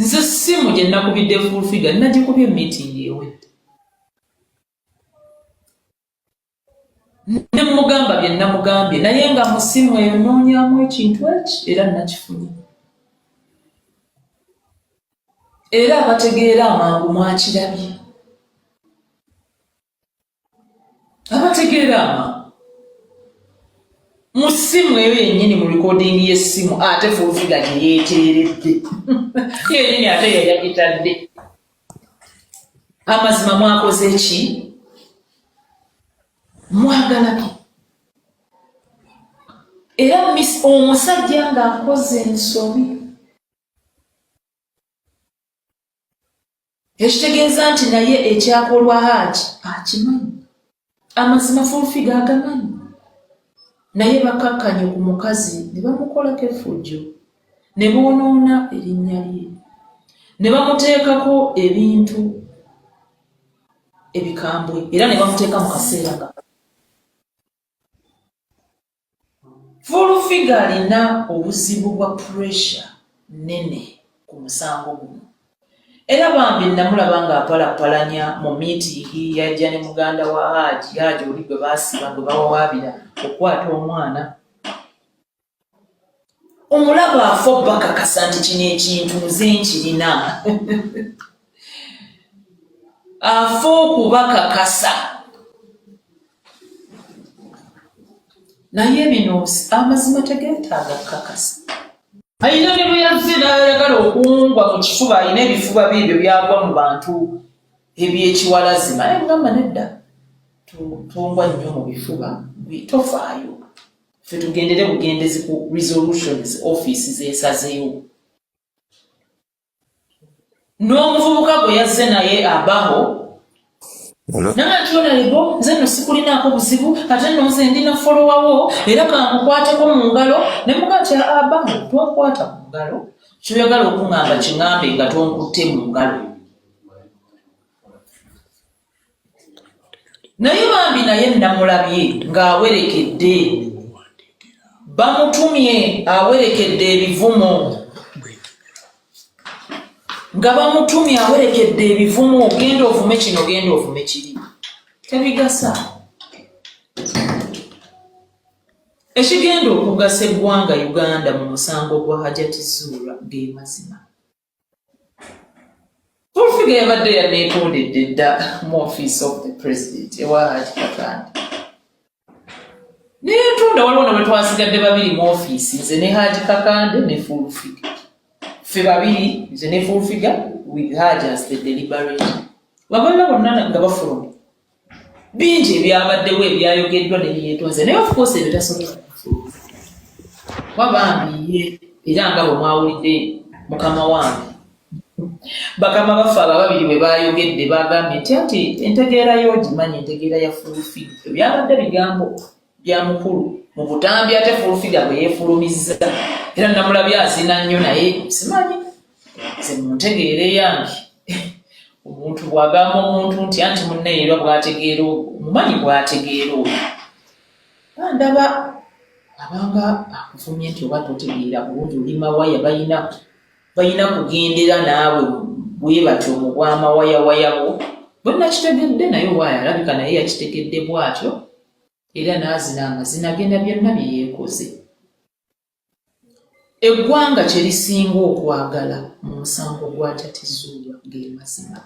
nze simu gye nakubidde full figure nagikubye meeting ewedde ne mugamba bye namugambye naye nga mu simu eyo noonyamu ekintu eki era nakifunye era abategeera amangu mwakirabye abategeera amangu mu simu eyo yennyini mu recording y'essimu ate full figure gye yeeteeredde yennyini ate yayagitadde amazima mwakoze eki mwagalabye era omusajja ng'akoze ensobi ekitegeeza nti naye ekyakolwa Hajji akimanyi amazima full figure agamanyi naye bakakkanye ku mukazi ne bamukolako effujjo ne boonoona erinnya lye ne bamuteekako ebintu ebikambwe era ne bamuteeka mu kaseera nga full figure alina obuzibu bwa pressure nene ku musango guno era bambi namulaba ng'apalapalanya mu miitingi yajja ne muganda wa Hajji oli gwe baasiba gwe bawawaabira okukwata omwana omulaba afo bakakasa nti kino ekintu nze nkirina afo okubakakasa naye bino amazima tegeetaaga kukakasa ayina ne bwe yazze n'ayagala okuwungwa mu kifuba ayina ebifuba bibyo byagwa mu bantu ebyekiwalazima naye mugamba nedda tungwa nnyo mu bifuba tofaayo ffe tugendere bugendezi ku resolutions office zeesazeewo n'omuvubuka gwe yazze naye abaho nangakyonalebo nze nno sikulinaako buzibu ate nno nze ndina folowawo era kankukwateko mu ngalo ne mugati abaho tonkwata mu ngalo kyoyagala okuŋŋamba kiŋŋambe nga tonkutte mu ngalo naye bambi naye namulabye ng'awerekedde bamutumye awerekedde ebivumo nga bamutumye awerekedde ebivumo genda ovume kino genda ovume kiri tebigasa ekigenda okugasa eggwanga Uganda mu musango gwa Hajji ge mazima full figure yabadde yaneekondedde dda mu office of the president ewa Hajji naye ntunda waliwo na bwe twasigadde babiri mu office nze ne Hajji Kakande ne full figure ffe babiri nze ne full figure with Hajji as the deliberator wabala bonna nga bafulumye bingi ebyabaddewo ebyayogeddwa ne byetonze naye of course ebyo tasobola wabambiye era nga bwe mwawulidde mukama wange bakama baffe ababiri bwe bayogedde bagambye nti ati entegeera y'ogimanyi entegeera ya full figure byabadde bigambo bya mukulu mu butambi ate full figure bwe yeefulumizza era namulabye azina nnyo naye simanyi nze muntegeera eyange omuntu bw'agamba omuntu nti anti munneerwa bw'ategeera mumanyi bw'ategeera oyo ndaba abanga akuvumye nti oba totegeera bulungi oli mawaya balina kugendera naawe bwe batyo mu bwamawayawayabo bonna kitegedde naye owaaya alabika naye yakitegedde bw'atyo era n'azina amazina agenda byonna bye yeekoze eggwanga kye lisinga okwagala mu musango gwa Hajji ge mazima